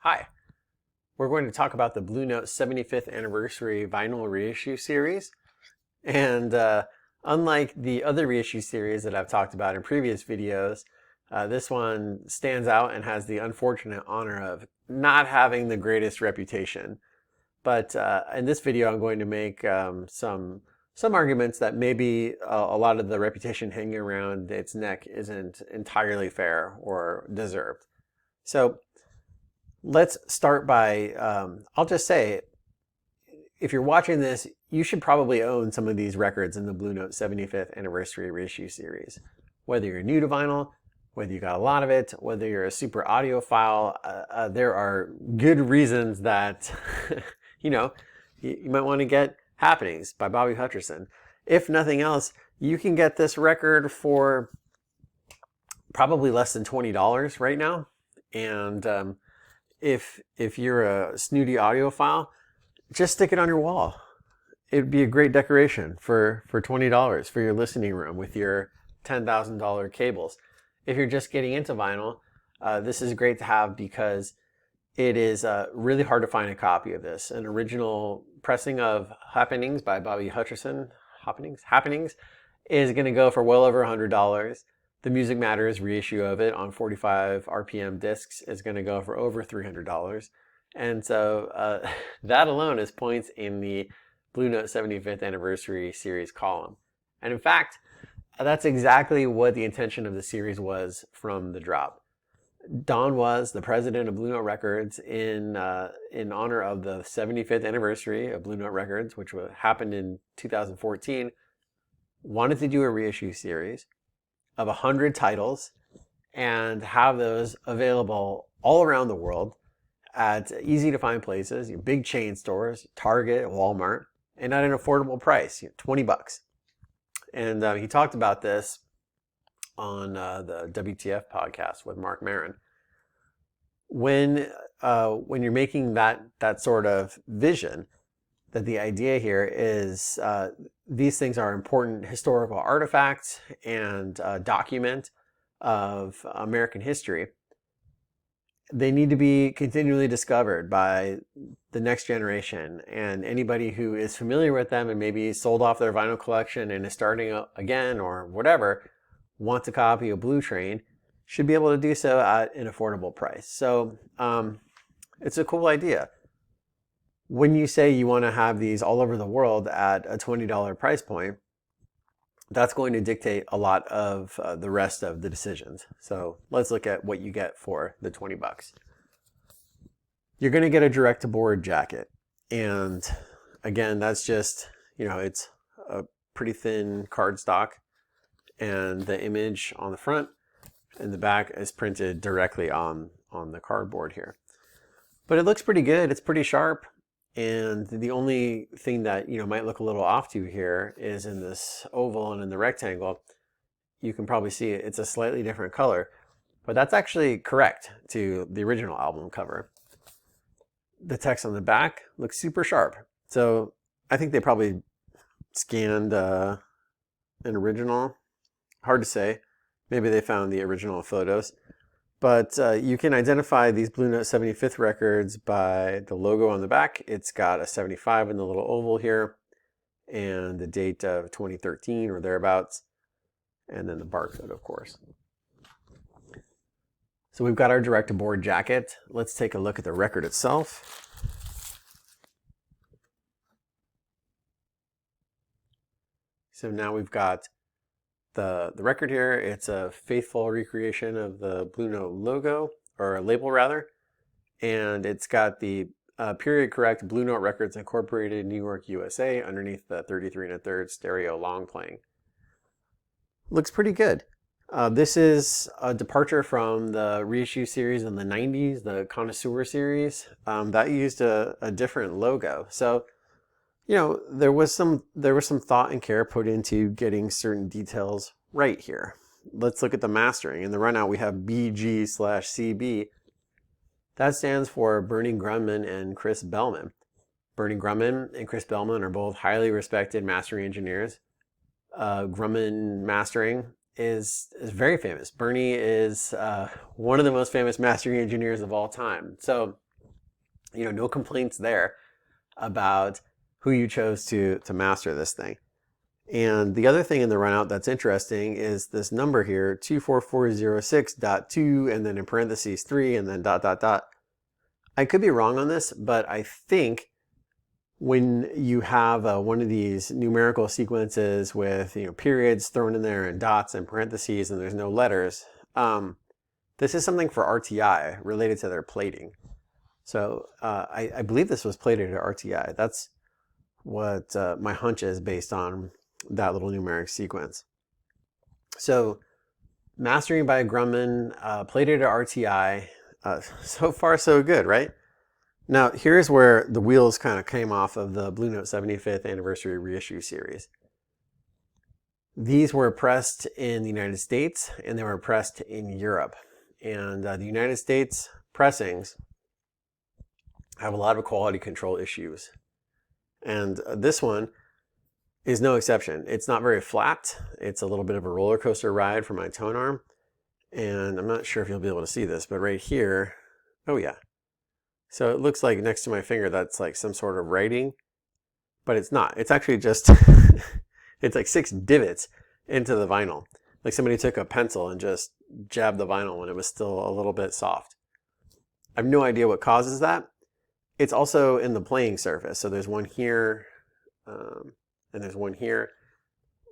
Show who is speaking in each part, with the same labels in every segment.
Speaker 1: Hi, we're going to talk about the Blue Note 75th anniversary vinyl reissue series. And unlike the other reissue series that I've talked about in previous videos, this one stands out and has the unfortunate honor of not having the greatest reputation. But in this video, I'm going to make some arguments that maybe a lot of the reputation hanging around its neck isn't entirely fair or deserved. So let's start by, I'll just say, if you're watching this, you should probably own some of these records in the Blue Note 75th Anniversary Reissue Series. Whether you're new to vinyl, whether you got a lot of it, whether you're a super audiophile, there are good reasons that, you might want to get Happenings by Bobby Hutcherson. If nothing else, you can get this record for probably less than $20 right now. And if you're a snooty audiophile, just stick it on your wall. It'd be a great decoration for $20 for your listening room with your $10,000 cables. If you're just getting into vinyl, this is great to have because it is really hard to find a copy of this. An original pressing of Happenings by Bobby Hutcherson, Happenings is going to go for well over $100. The Music Matters reissue of it on 45 RPM discs is going to go for over $300. And so that alone is points in the Blue Note 75th Anniversary Series column. And in fact, that's exactly what the intention of the series was from the drop. Don was the president of Blue Note Records in honor of the 75th anniversary of Blue Note Records, which happened in 2014, wanted to do a reissue series of 100 titles and have those available all around the world at easy to find places, big chain stores, Target, Walmart, and at an affordable price, $20. And he talked about this on the WTF podcast with Mark Maron. When you're making that sort of vision, that the idea here is these things are important historical artifacts and document of American history. They need to be continually discovered by the next generation, and anybody who is familiar with them and maybe sold off their vinyl collection and is starting again or whatever, wants a copy of Blue Train, should be able to do so at an affordable price. So it's a cool idea. When you say you want to have these all over the world at a $20 price point, that's going to dictate a lot of the rest of the decisions. So let's look at what you get for the $20. You're going to get a direct-to-board jacket. And again, that's just, it's a pretty thin cardstock. And the image on the front and the back is printed directly on the cardboard here. But it looks pretty good. It's pretty sharp. And the only thing that might look a little off to here is in this oval and in the rectangle. You can probably see it's a slightly different color, but that's actually correct to the original album cover. The text on the back looks super sharp. So I think they probably scanned an original. Hard to say. Maybe they found the original photos. But you can identify these Blue Note 75th records by the logo on the back. It's got a 75 in the little oval here, and the date of 2013 or thereabouts, and then the barcode, of course. So we've got our direct-to-board jacket. Let's take a look at the record itself. So now we've got the record here. It's a faithful recreation of the Blue Note logo, or label rather, and it's got the period correct Blue Note Records Incorporated, New York, USA underneath the 33 1/3 stereo long playing. Looks pretty good. This is a departure from the reissue series in the 90s, the Connoisseur series. That used a different logo. So there was some thought and care put into getting certain details right here. Let's look at the mastering. In the runout, we have BG/CB. That stands for Bernie Grumman and Chris Bellman. Bernie Grumman and Chris Bellman are both highly respected mastering engineers. Grumman mastering is very famous. Bernie is one of the most famous mastering engineers of all time. So no complaints there about who you chose to master this thing. And the other thing in the runout that's interesting is this number here, 24406.2, and then in parentheses 3, and then ... I could be wrong on this, but I think when you have one of these numerical sequences with periods thrown in there and dots and parentheses and there's no letters, this is something for RTI related to their plating. So I believe this was plated at RTI. That's what my hunch is based on that little numeric sequence. So mastering by Grumman, plated at RTI, so far so good, right? Now here's where the wheels kind of came off of the Blue Note 75th anniversary reissue series. These were pressed in the United States and they were pressed in Europe. And the United States pressings have a lot of quality control issues. And this one is no exception. It's not very flat. It's a little bit of a roller coaster ride for my tone arm. And I'm not sure if you'll be able to see this, but right here, oh yeah. So it looks like next to my finger, that's like some sort of writing, but it's not. It's actually just, it's like 6 divots into the vinyl. Like somebody took a pencil and just jabbed the vinyl when it was still a little bit soft. I have no idea what causes that. It's also in the playing surface. So there's one here, and there's one here.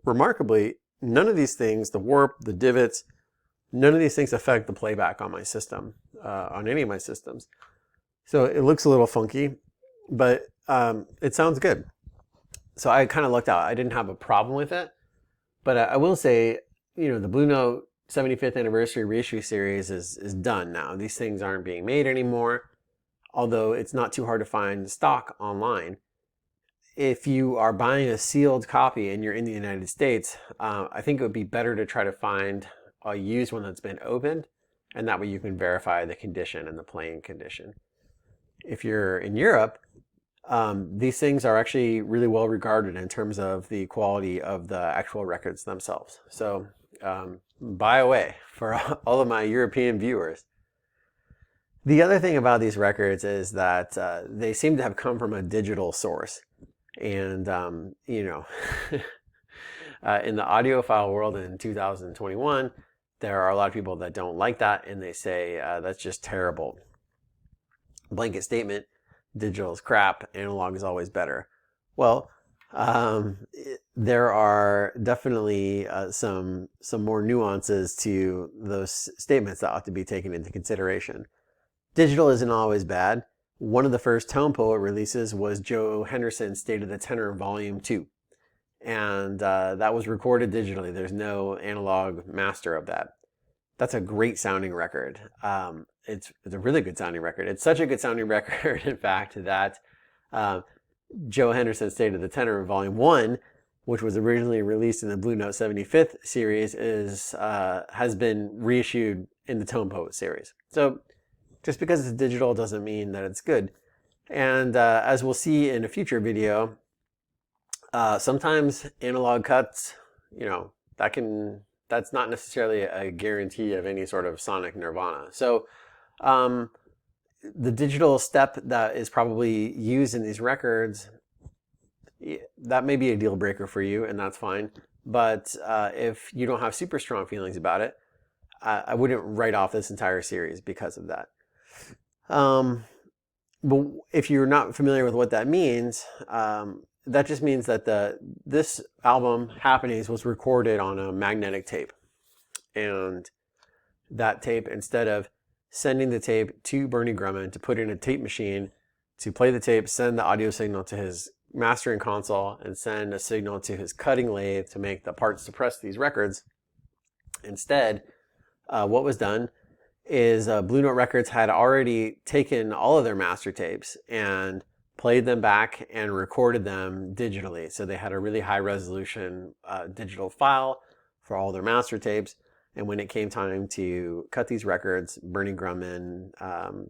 Speaker 1: Remarkably, none of these things, the warp, the divots, none of these things affect the playback on my system, on any of my systems. So it looks a little funky, but it sounds good. So I kind of lucked out. I didn't have a problem with it, but I will say, the Blue Note 75th anniversary reissue series is done now. These things aren't being made anymore, although it's not too hard to find stock online. If you are buying a sealed copy and you're in the United States, I think it would be better to try to find a used one that's been opened, and that way you can verify the condition and the playing condition. If you're in Europe, these things are actually really well regarded in terms of the quality of the actual records themselves. So buy away for all of my European viewers. The other thing about these records is that they seem to have come from a digital source. And, in the audiophile world in 2021, there are a lot of people that don't like that, and they say that's just terrible. Blanket statement, digital is crap, analog is always better. Well, there are definitely some more nuances to those statements that ought to be taken into consideration. Digital isn't always bad. One of the first Tone Poet releases was Joe Henderson's State of the Tenor Volume 2. And that was recorded digitally. There's no analog master of that. That's a great sounding record. It's a really good sounding record. It's such a good sounding record, in fact, that Joe Henderson's State of the Tenor Volume 1, which was originally released in the Blue Note 75th series, has been reissued in the Tone Poet series. So just because it's digital doesn't mean that it's good. And as we'll see in a future video, sometimes analog cuts, that's not necessarily a guarantee of any sort of sonic nirvana. So the digital step that is probably used in these records, that may be a deal breaker for you, and that's fine. But if you don't have super strong feelings about it, I wouldn't write off this entire series because of that. But if you're not familiar with what that means, that just means that this album, Happenings, was recorded on a magnetic tape. And that tape, instead of sending the tape to Bernie Grumman to put in a tape machine, to play the tape, send the audio signal to his mastering console, and send a signal to his cutting lathe to make the parts to press these records, instead, what was done is Blue Note Records had already taken all of their master tapes and played them back and recorded them digitally. So they had a really high resolution digital file for all their master tapes. And when it came time to cut these records, Bernie Grumman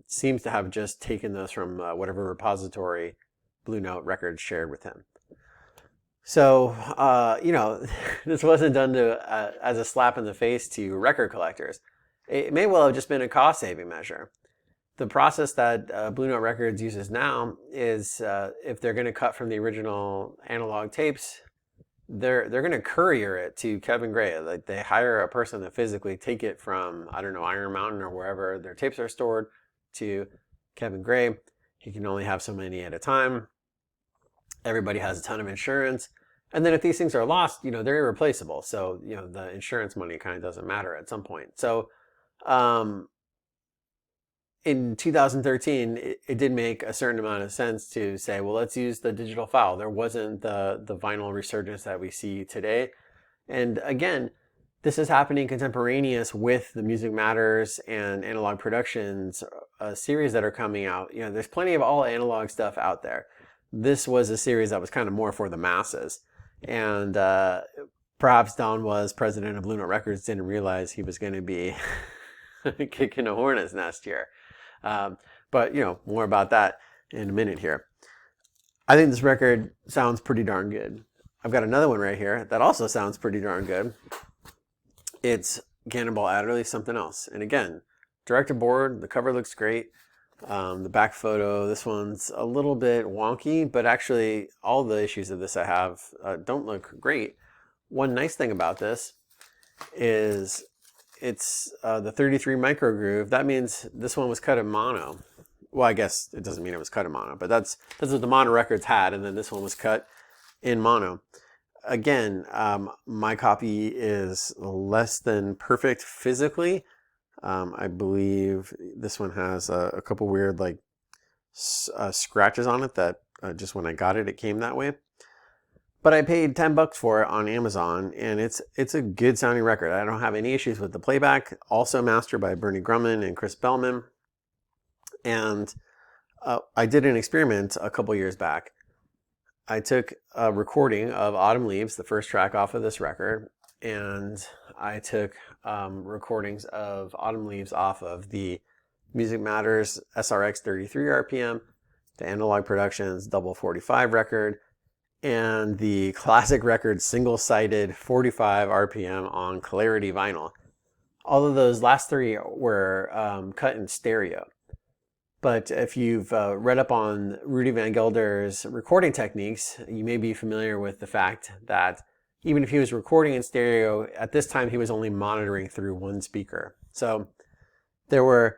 Speaker 1: seems to have just taken those from whatever repository Blue Note Records shared with him. So, this wasn't done as a slap in the face to record collectors. It may well have just been a cost-saving measure. the process that Blue Note Records uses now is if they're going to cut from the original analog tapes, they're going to courier it to Kevin Gray. Like they hire a person to physically take it from, I don't know, Iron Mountain or wherever their tapes are stored to Kevin Gray. He can only have so many at a time. Everybody has a ton of insurance. And then if these things are lost, they're irreplaceable. So, the insurance money kind of doesn't matter at some point. So, in 2013, it did make a certain amount of sense to say, well, let's use the digital file. There wasn't the vinyl resurgence that we see today. And again, this is happening contemporaneous with the Music Matters and Analog Productions series that are coming out. There's plenty of all analog stuff out there. This was a series that was kind of more for the masses. And perhaps Don was president of Blue Note Records, didn't realize he was going to be kicking a hornet's nest here. But more about that in a minute here. I think this record sounds pretty darn good. I've got another one right here that also sounds pretty darn good. It's Cannonball Adderley, Something Else. And again, director board, the cover looks great. The back photo, this one's a little bit wonky, but actually all the issues of this I have don't look great. One nice thing about this is it's the 33 micro groove. That means this one was cut in mono. Well, I guess it doesn't mean it was cut in mono, but that's what the mono records had, and then this one was cut in mono. Again, my copy is less than perfect physically. I believe this one has a couple weird scratches on it that just when I got it, it came that way. But I paid $10 for it on Amazon, and it's a good sounding record. I don't have any issues with the playback. Also mastered by Bernie Grumman and Chris Bellman. And I did an experiment a couple years back. I took a recording of Autumn Leaves, the first track off of this record, and I took recordings of Autumn Leaves off of the Music Matters SRX 33 RPM, the Analog Productions Double 45 record, and the Classic Records single-sided 45 RPM on Clarity vinyl. All of those last three were cut in stereo. But if you've read up on Rudy Van Gelder's recording techniques, you may be familiar with the fact that even if he was recording in stereo, at this time he was only monitoring through one speaker. So there were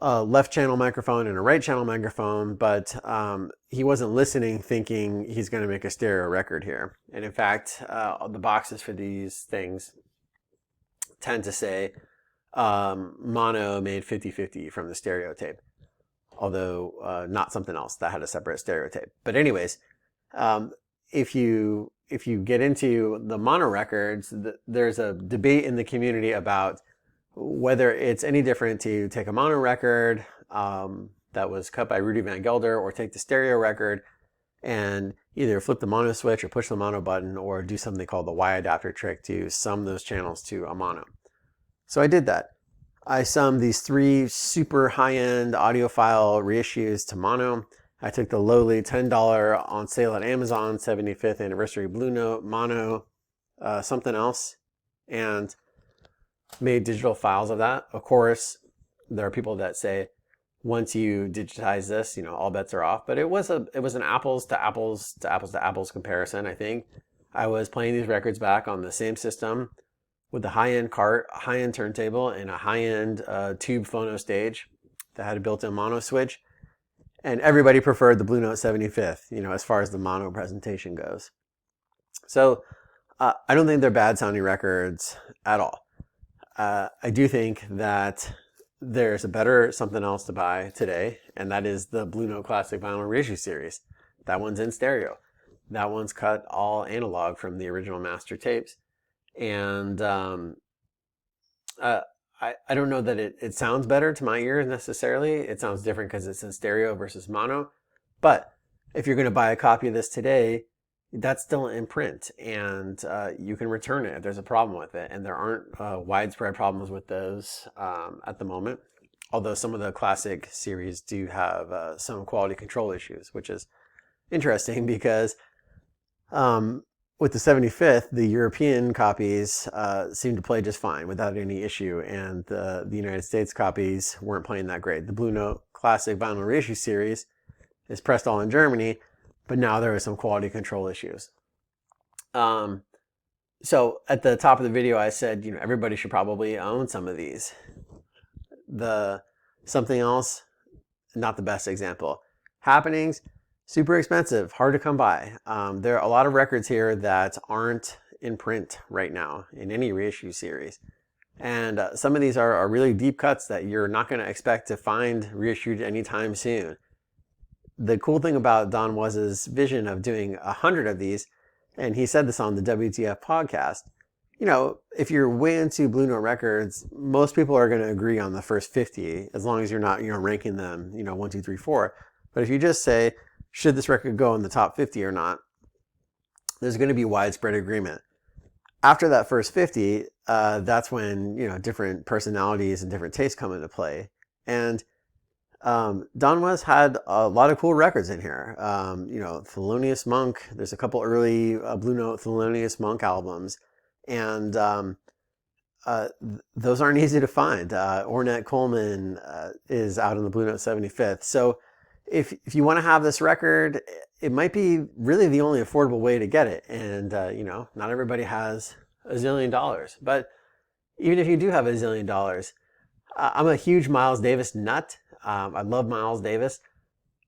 Speaker 1: a left channel microphone and a right channel microphone, but he wasn't listening thinking he's going to make a stereo record here. And in fact, the boxes for these things tend to say mono made 50-50 from the stereo tape. Although not Something Else that had a separate stereo tape. But anyways, if you get into the mono records, there's a debate in the community about whether it's any different to take a mono record that was cut by Rudy Van Gelder or take the stereo record and either flip the mono switch or push the mono button or do something called the Y adapter trick to sum those channels to a mono. So I did that. I summed these three super high-end audiophile reissues to mono. I took the lowly $10 on sale at Amazon 75th anniversary Blue Note mono Something Else and made digital files of that. Of course, there are people that say once you digitize this, all bets are off. But it was an apples to apples comparison. I think I was playing these records back on the same system with the high-end cart, high-end turntable, and a high-end tube phono stage that had a built-in mono switch. And everybody preferred the Blue Note 75th, as far as the mono presentation goes. So I don't think they're bad sounding records at all. I do think that there's a better Something Else to buy today, and that is the Blue Note Classic Vinyl Reissue series. That one's in stereo. That one's cut all analog from the original master tapes. And I don't know that it sounds better to my ear necessarily. It sounds different because it's in stereo versus mono. But if you're going to buy a copy of this today, that's still in print, and you can return it if there's a problem with it. And there aren't widespread problems with those at the moment. Although some of the classic series do have some quality control issues, which is interesting because with the 75th, the European copies seemed to play just fine without any issue, and the United States copies weren't playing that great. The Blue Note Classic Vinyl Reissue series is pressed all in Germany, but now there are some quality control issues. So at the top of the video, I said, everybody should probably own some of these. Something else, not the best example. Happenings, super expensive, hard to come by. There are a lot of records here that aren't in print right now in any reissue series. And some of these are really deep cuts that you're not going to expect to find reissued anytime soon. The cool thing about Don Was' vision of doing 100 of these, and he said this on the WTF podcast, if you're way into Blue Note records, most people are going to agree on the first 50, as long as you're not, ranking them, 1, 2, 3, 4. But if you just say, should this record go in the top 50 or not, there's going to be widespread agreement. After that first 50, that's when, different personalities and different tastes come into play. And Don Was had a lot of cool records in here. Thelonious Monk, there's a couple early Blue Note Thelonious Monk albums. And those aren't easy to find. Ornette Coleman is out on the Blue Note 75th. So if you want to have this record, it might be really the only affordable way to get it. And, not everybody has $1 zillion. But even if you do have $1 zillion, I'm a huge Miles Davis nut. I love Miles Davis.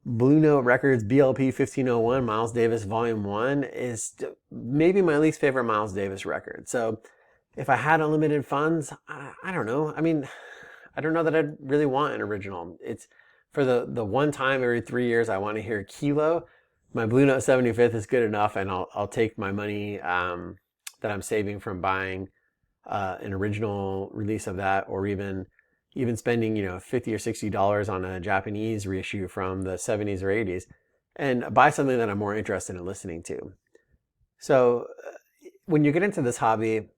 Speaker 1: Blue Note Records BLP 1501, Miles Davis Volume 1 is maybe my least favorite Miles Davis record. So if I had unlimited funds, I don't know. I mean, I don't know that I'd really want an original. It's for the one time every 3 years I want to hear Kilo. My Blue Note 75th is good enough, and I'll take my money that I'm saving from buying an original release of that, or even spending, $50 or $60 on a Japanese reissue from the 70s or 80s, and buy something that I'm more interested in listening to. So when you get into this hobby,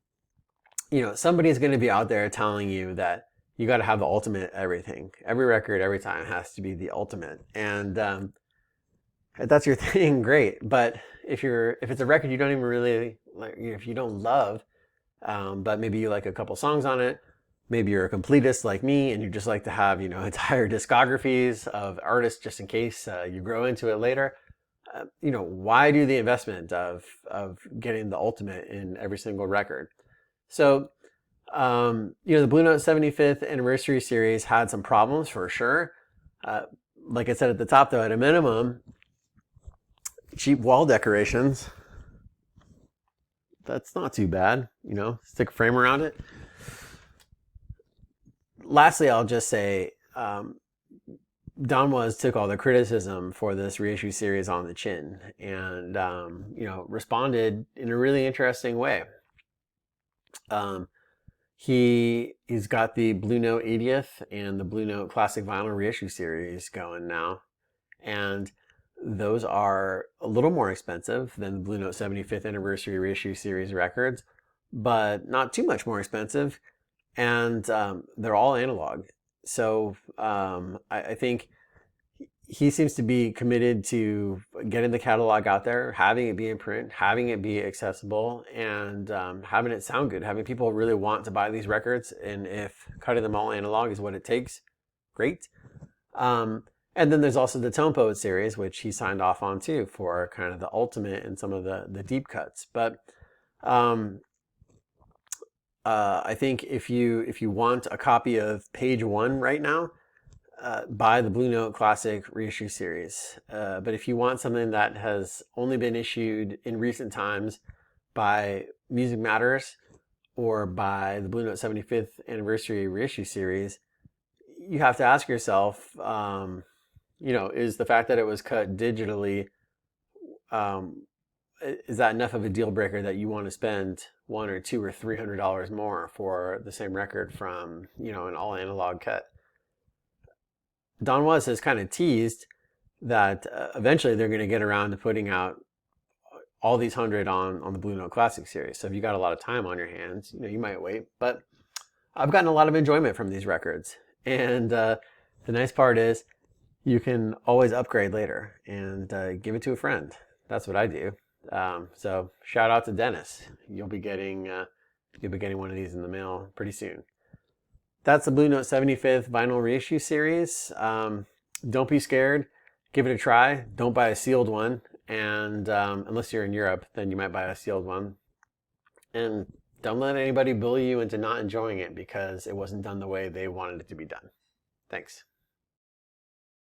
Speaker 1: somebody's going to be out there telling you that you got to have the ultimate everything. Every record, every time has to be the ultimate. And if that's your thing, great. But if it's a record you don't even really like, if you don't love, but maybe you like a couple songs on it, maybe you're a completist like me and you just like to have, entire discographies of artists just in case you grow into it later. Why do the investment of getting the ultimate in every single record? So, the Blue Note 75th Anniversary Series had some problems for sure. Like I said at the top though, at a minimum, cheap wall decorations. That's not too bad, stick a frame around it. Lastly, I'll just say, Don Was took all the criticism for this reissue series on the chin and, responded in a really interesting way. He's got the Blue Note 80th and the Blue Note Classic Vinyl Reissue series going now. And those are a little more expensive than the Blue Note 75th Anniversary Reissue series records, but not too much more expensive. And they're all analog. So I think he seems to be committed to getting the catalog out there, having it be in print, having it be accessible, and having it sound good, having people really want to buy these records. And if cutting them all analog is what it takes, great. And then there's also the Tone Poet series, which he signed off on too, for kind of the ultimate and some of the deep cuts. But I think if you want a copy of Page 1 right now, buy the Blue Note Classic Reissue series. But if you want something that has only been issued in recent times by Music Matters or by the Blue Note 75th Anniversary Reissue series, you have to ask yourself, is the fact that it was cut digitally, is that enough of a deal breaker that you want to spend $100 or $200 or $300 more for the same record from, an all analog cut? Don Was has kind of teased that eventually they're going to get around to putting out all these 100 on the Blue Note Classic series. So if you got a lot of time on your hands, you might wait. But I've gotten a lot of enjoyment from these records. And the nice part is you can always upgrade later and give it to a friend. That's what I do. So shout out to Dennis. You'll be getting one of these in the mail pretty soon. That's the Blue Note 75th vinyl reissue series. Don't be scared. Give it a try. Don't buy a sealed one. And unless you're in Europe, then you might buy a sealed one. And don't let anybody bully you into not enjoying it because it wasn't done the way they wanted it to be done. Thanks.